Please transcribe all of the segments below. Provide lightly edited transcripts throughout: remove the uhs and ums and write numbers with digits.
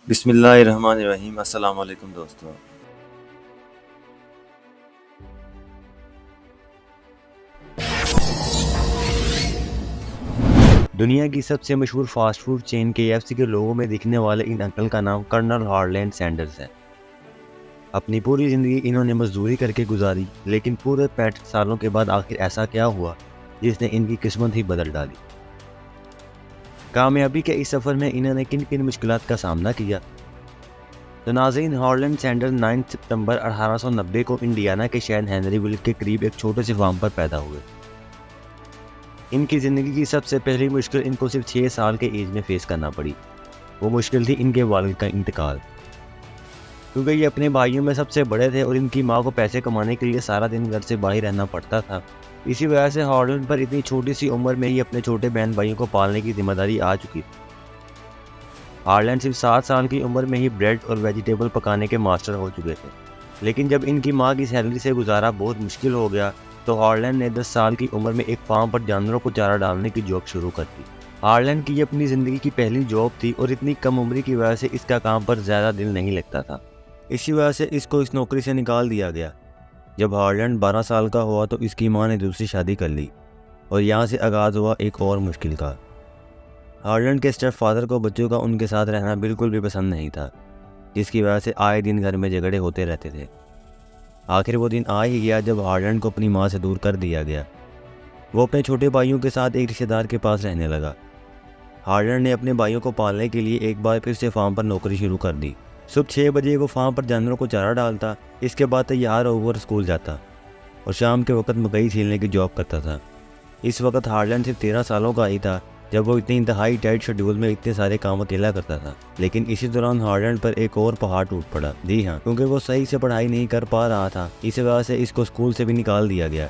बिस्मिल्लाहिर्रहमानिर्रहीम। अस्सलाम वालेकुम दोस्तों। दुनिया की सबसे मशहूर फास्ट फूड चेन KFC के लोगों में दिखने वाले इन अंकल का नाम कर्नल हार्लैंड सैंडर्स है। अपनी पूरी ज़िंदगी इन्होंने मजदूरी करके गुजारी, लेकिन पूरे 65 सालों के बाद आखिर ऐसा क्या हुआ जिसने इनकी किस्मत ही बदल डाली। कामयाबी के इस सफ़र में इन्होंने किन किन मुश्किलात का सामना किया। तो नाज़रीन, हार्लैंड सैंडर्स 9 सितंबर 1890 को इंडियाना के शहर हेनरीविल के करीब एक छोटे से फार्म पर पैदा हुए। इनकी ज़िंदगी की सबसे पहली मुश्किल इनको सिर्फ 6 साल के एज में फेस करना पड़ी। वो मुश्किल थी इनके वालिद का इंतकाल, क्योंकि ये अपने भाइयों में सबसे बड़े थे और इनकी माँ को पैसे कमाने के लिए सारा दिन घर से बाहर रहना पड़ता था। इसी वजह से हार्लैंड पर इतनी छोटी सी उम्र में ही अपने छोटे बहन भाइयों को पालने की जिम्मेदारी आ चुकी थी। हार्लैंड सिर्फ 7 साल की उम्र में ही ब्रेड और वेजिटेबल पकाने के मास्टर हो चुके थे, लेकिन जब इनकी माँ की सैलरी से गुजारा बहुत मुश्किल हो गया तो हार्लैंड ने 10 साल की उम्र में एक फार्म पर जानवरों को चारा डालने की जॉब शुरू कर दी। हार्लैंड की ये अपनी ज़िंदगी की पहली जॉब थी और इतनी कम उम्र की वजह से इसका काम पर ज़्यादा दिल नहीं लगता था। इसी वजह से इसको इस नौकरी से निकाल दिया गया। जब हार्लैंड 12 साल का हुआ तो इसकी माँ ने दूसरी शादी कर ली और यहाँ से आगाज़ हुआ एक और मुश्किल का। हार्लैंड के स्टेप फादर को बच्चों का उनके साथ रहना बिल्कुल भी पसंद नहीं था, जिसकी वजह से आए दिन घर में झगड़े होते रहते थे। आखिर वो दिन आ ही गया जब हार्लैंड को अपनी माँ से दूर कर दिया गया। वो अपने छोटे भाइयों के साथ एक रिश्तेदार के पास रहने लगा। हार्लैंड ने अपने भाइयों को पालने के लिए एक बार फिर से फार्म पर नौकरी शुरू कर दी। सुबह 6 बजे वो फार्म पर जानवरों को चारा डालता, इसके बाद तैयार होकर स्कूल जाता और शाम के वक्त मकई छीलने की जॉब करता था। इस वक्त हार्लैंड सिर्फ 13 सालों का ही था जब वो इतनी इंतहाई टाइट शेड्यूल में इतने सारे काम अकेला करता था। लेकिन इसी दौरान हार्लैंड पर एक और पहाड़ टूट पड़ा। जी हाँ, क्योंकि वो सही से पढ़ाई नहीं कर पा रहा था। इस वजह से इसको स्कूल से भी निकाल दिया गया।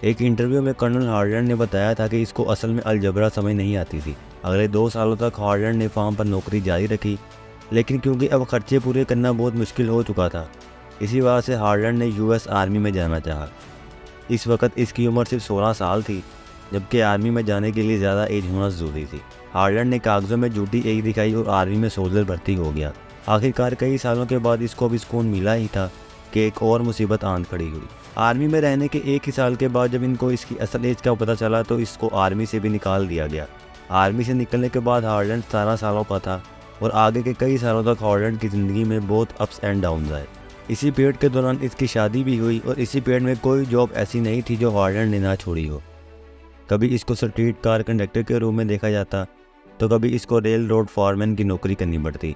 एक इंटरव्यू में कर्नल हार्लैंड ने बताया था कि इसको असल में अलजबरा समझ नहीं आती थी। अगले 2 सालों तक हार्लैंड ने फार्म पर नौकरी जारी रखी, लेकिन क्योंकि अब खर्चे पूरे करना बहुत मुश्किल हो चुका था, इसी वजह से हार्लैंड ने US आर्मी में जाना चाहा। इस वक्त इसकी उम्र सिर्फ 16 साल थी, जबकि आर्मी में जाने के लिए ज़्यादा एज होना ज़रूरी थी। हार्लैंड ने कागज़ों में झूठी एज दिखाई और आर्मी में सोल्जर भर्ती हो गया। आखिरकार कई सालों के बाद इसको भी सुकून मिला ही था कि एक और मुसीबत आन खड़ी हुई। आर्मी में रहने के 1 ही साल के बाद जब इनको इसकी असल एज का पता चला तो इसको आर्मी से भी निकाल दिया गया। आर्मी से निकलने के बाद हार्लैंड 17 सालों का था और आगे के कई सालों तक हार्लैंड की ज़िंदगी में बहुत अप्स एंड डाउन आए। इसी पीरियड के दौरान इसकी शादी भी हुई और इसी पीरियड में कोई जॉब ऐसी नहीं थी जो हार्लैंड ने ना छोड़ी हो। कभी इसको स्ट्रीट कार कंडक्टर के रूप में देखा जाता तो कभी इसको रेल रोड फॉरमैन की नौकरी करनी पड़ती,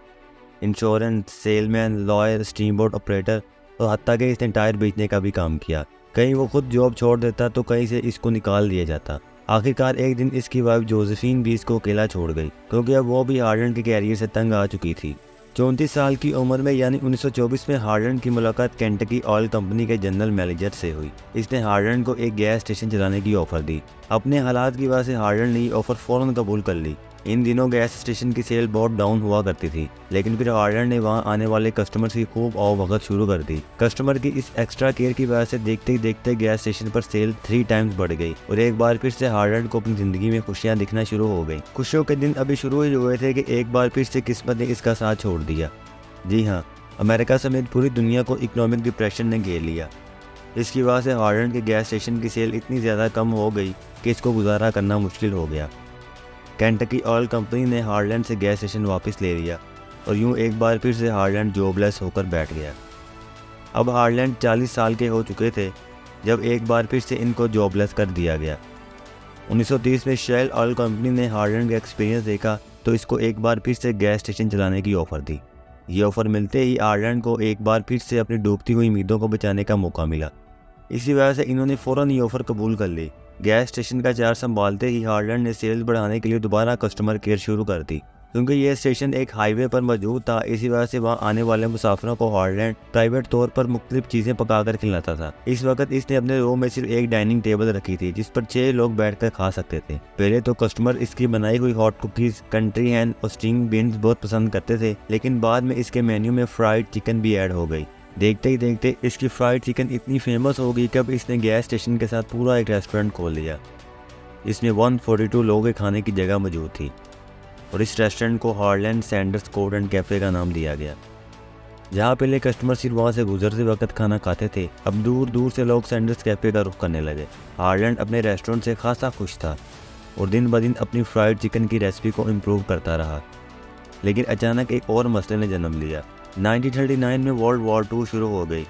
insurance, salesman, lawyer, steam boat operator और हत्ता के इसने टायर बेचने का भी काम किया। कहीं वो खुद जॉब छोड़ देता तो कहीं से इसको निकाल दिया जाता। आखिरकार एक दिन इसकी वाइफ जोसेफिन भी इसको अकेला छोड़ गई, क्योंकि अब वो भी हार्लैंड के कैरियर से तंग आ चुकी थी। 34 साल की उम्र में यानी 1924 में हार्लैंड की मुलाकात केंटकी ऑयल कंपनी के जनरल मैनेजर से हुई। इसने हार्लैंड को एक गैस स्टेशन चलाने की ऑफ़र दी। अपने हालात की वजह से हार्लैंड ने ये ऑफ़र फ़ौरन कबूल कर ली। इन दिनों गैस स्टेशन की सेल बहुत डाउन हुआ करती थी, लेकिन फिर हार्लैंड ने वहां आने वाले कस्टमर्स की खूब आवभगत शुरू कर दी। कस्टमर की इस एक्स्ट्रा केयर की वजह से देखते ही देखते गैस स्टेशन पर सेल 3 टाइम्स बढ़ गई और एक बार फिर से हार्लैंड को अपनी ज़िंदगी में खुशियां दिखना शुरू हो गई। खुशियों के दिन अभी शुरू ही हुए थे कि एक बार फिर से किस्मत ने इसका साथ छोड़ दिया। जी हाँ, अमेरिका समेत पूरी दुनिया को इकोनॉमिक डिप्रेशन ने घेर लिया। इसकी वजह से हार्लैंड के गैस स्टेशन की सेल इतनी ज़्यादा कम हो गई कि इसको गुजारा करना मुश्किल हो गया। केंटकी ऑयल कंपनी ने हार्लैंड से गैस स्टेशन वापस ले लिया और यूं एक बार फिर से हार्लैंड जॉबलेस होकर बैठ गया। अब हार्लैंड 40 साल के हो चुके थे जब एक बार फिर से इनको जॉबलेस कर दिया गया। 1930 में शेल ऑयल कंपनी ने हार्लैंड का एक्सपीरियंस देखा तो इसको एक बार फिर से गैस स्टेशन चलाने की ऑफ़र दी। ये ऑफ़र मिलते ही हार्लैंड को एक बार फिर से अपनी डूबती हुई उम्मीदों को बचाने का मौका मिला। इसी वजह से इन्होंने फ़ौरन ये ऑफ़र कबूल कर ली। गैस स्टेशन का चार्ज संभालते ही हार्लैंड ने सेल्स बढ़ाने के लिए दोबारा कस्टमर केयर शुरू कर दी। क्योंकि यह स्टेशन एक हाईवे पर मौजूद था, इसी वजह से वहां आने वाले मुसाफिरों को हार्लैंड प्राइवेट तौर पर मुख्तलिफ चीज़ें पकाकर खिलाता था। इस वक्त इसने अपने रूम में सिर्फ एक डाइनिंग टेबल रखी थी जिस पर 6 लोग बैठकर खा सकते थे। पहले तो कस्टमर इसकी बनाई हुई हॉट कुकीज़, कंट्री हैन और स्टिंग बीन्स बहुत पसंद करते थे, लेकिन बाद में इसके मेन्यू में फ्राइड चिकन भी ऐड हो गई। देखते ही देखते इसकी फ्राइड चिकन इतनी फेमस हो गई कि अब इसने गैस स्टेशन के साथ पूरा एक रेस्टोरेंट खोल लिया। इसमें 142 लोगों के खाने की जगह मौजूद थी और इस रेस्टोरेंट को Harland Sanders court and cafe का नाम दिया गया। जहाँ पहले कस्टमर सिर्फ वहाँ से गुजरते वक्त खाना खाते थे, अब दूर दूर से लोग सैंडर्स कैफ़े का रुख करने लगे। हार्लैंड अपने रेस्टोरेंट से खासा खुश था और दिन ब दिन अपनी फ्राइड चिकन की रेसिपी को इम्प्रूव करता रहा। लेकिन अचानक एक और मसले ने जन्म लिया। 1939 में वर्ल्ड वॉर 2 शुरू हो गई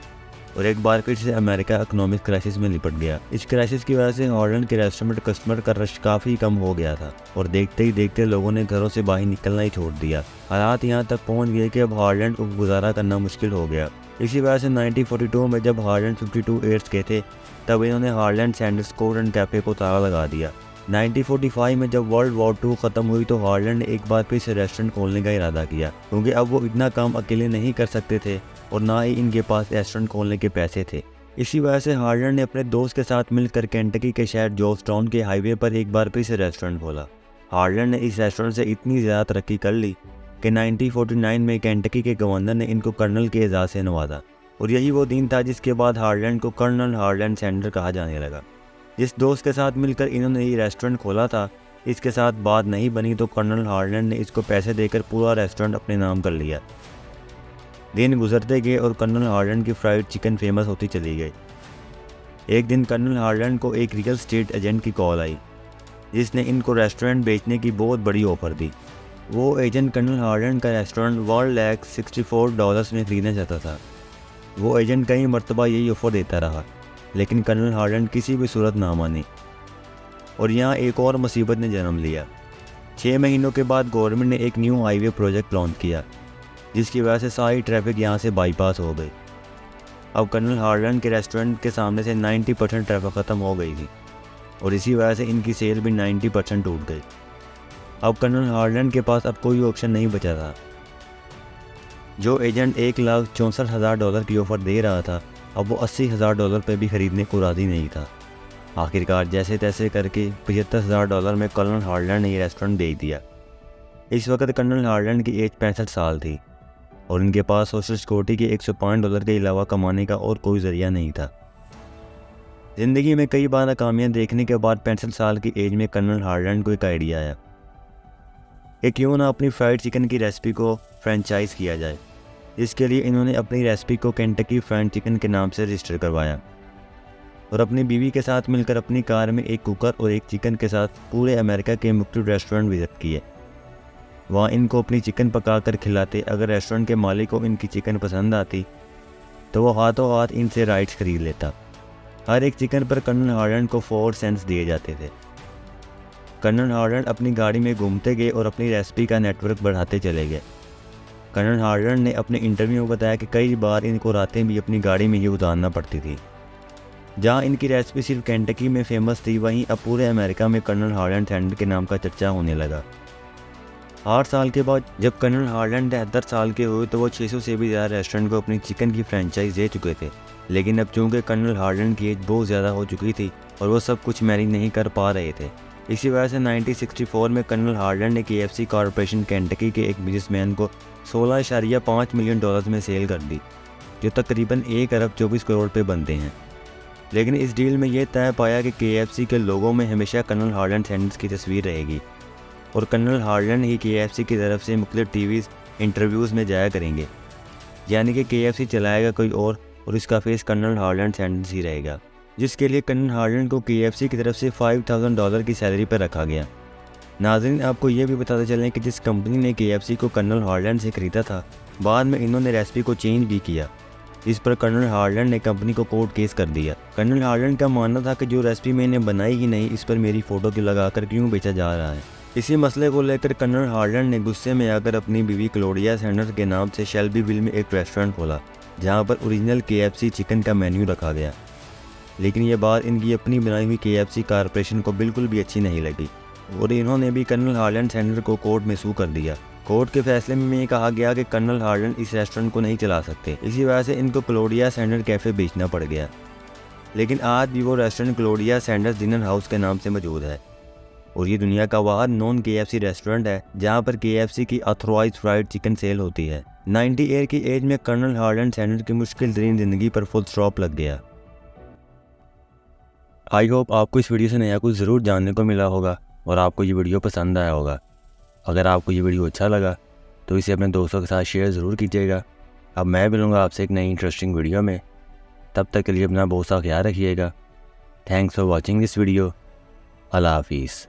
और एक बार फिर से अमेरिका इकोनॉमिक क्राइसिस में लिपट गया। इस क्राइसिस की वजह से हार्लैंड के रेस्टोरेंट में कस्टमर का रश काफ़ी कम हो गया था और देखते ही देखते लोगों ने घरों से बाहर निकलना ही छोड़ दिया। हालात यहाँ तक पहुँच गए कि अब हार्लैंड को गुजारा करना मुश्किल हो गया। इसी वजह से 1942 में जब हार्लैंड 52 ईयर्स के थे, तब इन्होंने Harland Sanders court and cafe को ताला लगा दिया। 1945 में जब वर्ल्ड वॉर 2 ख़त्म हुई तो हार्लैंड ने एक बार फिर से रेस्टोरेंट खोलने का इरादा किया, क्योंकि अब वो इतना काम अकेले नहीं कर सकते थे और ना ही इनके पास रेस्टोरेंट खोलने के पैसे थे। इसी वजह से हार्लैंड ने अपने दोस्त के साथ मिलकर केंटकी के शहर जॉर्जटाउन के हाईवे पर एक बार फिर से रेस्टोरेंट खोला। हार्लैंड ने इस रेस्टोरेंट से इतनी ज़्यादा तरक्की कर ली कि 1949 में केंटकी के गवर्नर ने इनको कर्नल के एजाज़ से नवाजा और यही वो दिन था जिसके बाद हार्लैंड को कर्नल हार्लैंड सैंडर कहा जाने लगा। जिस दोस्त के साथ मिलकर इन्होंने ये रेस्टोरेंट खोला था, इसके साथ बात नहीं बनी तो कर्नल हार्लैंड ने इसको पैसे देकर पूरा रेस्टोरेंट अपने नाम कर लिया। दिन गुजरते गए और कर्नल हार्लैंड की फ्राइड चिकन फेमस होती चली गई। एक दिन कर्नल हार्लैंड को एक रियल एस्टेट एजेंट की कॉल आई, जिसने इनको रेस्टोरेंट बेचने की बहुत बड़ी ऑफ़र दी। वो एजेंट कर्नल हार्लैंड का रेस्टोरेंट $1,64 में खरीदना चाहता था। वो एजेंट कई मरतबा यही ऑफ़र देता रहा, लेकिन कर्नल हार्लैंड किसी भी सूरत ना मानी और यहाँ एक और मुसीबत ने जन्म लिया। 6 महीनों के बाद गवर्नमेंट ने एक न्यू हाईवे प्रोजेक्ट लॉन्च किया, जिसकी वजह से सारी ट्रैफिक यहाँ से बाईपास हो गई। अब कर्नल हार्लैंड के रेस्टोरेंट के सामने से 90% ट्रैफिक ख़त्म हो गई थी और इसी वजह से इनकी सेल भी 90% टूट गई। अब कर्नल हार्लैंड के पास अब कोई ऑप्शन नहीं बचा था। जो एजेंट $1,64,000 की ऑफ़र दे रहा था, अब वो $80,000 पे भी ख़रीदने को राज़ी नहीं था। आखिरकार जैसे तैसे करके $75,000 में कर्नल हार्लैंड ने ये रेस्टोरेंट दे दिया। इस वक्त कर्नल हार्लैंड की एज 65 साल थी और इनके पास सोशल सिक्योरिटी के $105 के अलावा कमाने का और कोई ज़रिया नहीं था। ज़िंदगी में कई बार नाकामियाँ देखने के बाद 65 साल की एज में कर्नल हार्लैंड को एक आइडिया आया कि क्यों ना अपनी फ्राइड चिकन की रेसिपी को फ्रेंचाइज़ किया जाए। इसके लिए इन्होंने अपनी रेसिपी को केंटकी फ्राइड चिकन के नाम से रजिस्टर करवाया और अपनी बीवी के साथ मिलकर अपनी कार में एक कुकर और एक चिकन के साथ पूरे अमेरिका के मुख्तलिफ रेस्टोरेंट विज़िट किए। वहाँ इनको अपनी चिकन पका कर खिलाते। अगर रेस्टोरेंट के मालिक को इनकी चिकन पसंद आती तो वो हाथों हाथ इनसे राइट्स खरीद लेता। हर एक चिकन पर कर्नल हार्लैंड को 4 सेंट्स दिए जाते थे। कर्नल हार्लैंड अपनी गाड़ी में घूमते गए और अपनी रेसिपी का नेटवर्क बढ़ाते चले गए। कर्नल हार्लैंड ने अपने इंटरव्यू में बताया कि कई बार इनको रातें भी अपनी गाड़ी में ही उतारना पड़ती थी। जहाँ इनकी रेसिपी सिर्फ केंटकी में फेमस थी, वहीं अब पूरे अमेरिका में कर्नल हार्लैंड सैंडर के नाम का चर्चा होने लगा। 8 साल के बाद जब कर्नल हार्लैंड 73 साल के हुए तो वो 600 से भी ज़्यादा रेस्टोरेंट को अपनी चिकन की फ्रेंचाइज दे चुके थे। लेकिन अब चूँकि कर्नल हार्लैंड की एज बहुत ज़्यादा हो चुकी थी और वो सब कुछ मैनेज नहीं कर पा रहे थे। इसी वजह से 1964 में कर्नल हार्लैंड ने KFC कॉरपोरेशन केंटकी के एक बिजनेसमैन को $16.5 मिलियन में सेल कर दी, जो तकरीबन 1 अरब 24 करोड़ पे बनते हैं। लेकिन इस डील में यह तय पाया कि KFC के लोगों में हमेशा कर्नल हार्लैंड सैंडर्स की तस्वीर रहेगी और कर्नल हार्लैंड ही KFC की तरफ से मुख्तलिफ टीवीज़ इंटरव्यूज़ में जाया करेंगे। यानी कि KFC चलाएगा कोई और इसका फेस कर्नल हार्लैंड सैंडर्स ही रहेगा, जिसके लिए कर्नल हार्लैंड को KFC की तरफ से $5,000 की सैलरी पर रखा गया। नाज़रीन, आपको ये भी बताते चलें कि जिस कंपनी ने KFC को कर्नल हार्लैंड से ख़रीदा था, बाद में इन्होंने रेसिपी को चेंज भी किया। इस पर कर्नल हार्लैंड ने कंपनी को कोर्ट केस कर दिया। कर्नल हार्लैंड का मानना था कि जो रेसिपी मैंने बनाई ही नहीं, इस पर मेरी फ़ोटो क्यों लगाकर क्यों बेचा जा रहा है। इसी मसले को लेकर कर्नल हार्लैंड ने गुस्से में आकर अपनी बीवी क्लोडिया सैंडर्स के नाम से शेल्बीविल में एक रेस्टोरेंट खोला, जहाँ पर ओरिजिनल KFC चिकन का मेन्यू रखा गया। लेकिन ये बात इनकी अपनी बनाई हुई KFC कॉरपोरेशन को बिल्कुल भी अच्छी नहीं लगी और इन्होंने भी कर्नल हार्लैंड सैंडर को कोर्ट में सू कर दिया। कोर्ट के फैसले में ये कहा गया कि कर्नल हार्लैंड इस रेस्टोरेंट को नहीं चला सकते। इसी वजह से इनको क्लोडिया सैंडर कैफ़े बेचना पड़ गया। लेकिन आज भी वो restaurant Claudia Sanders dinner house के नाम से मौजूद है और ये दुनिया का वाहिद नॉन KFC रेस्टोरेंट है जहाँ पर KFC की ऑथराइज फ्राइड चिकन सेल होती है। 90 ईयर की एज में कर्नल हार्लैंड सैंडर की मुश्किल तरीन ज़िंदगी पर फुल स्टॉप लग गया। आई होप आपको इस वीडियो से नया कुछ ज़रूर जानने को मिला होगा और आपको ये वीडियो पसंद आया होगा। अगर आपको ये वीडियो अच्छा लगा तो इसे अपने दोस्तों के साथ शेयर ज़रूर कीजिएगा। अब मैं मिलूँगा आपसे एक नई इंटरेस्टिंग वीडियो में। तब तक के लिए अपना बहुत सा ख्याल रखिएगा। Thanks for watching this video. अल्लाह हाफिज़।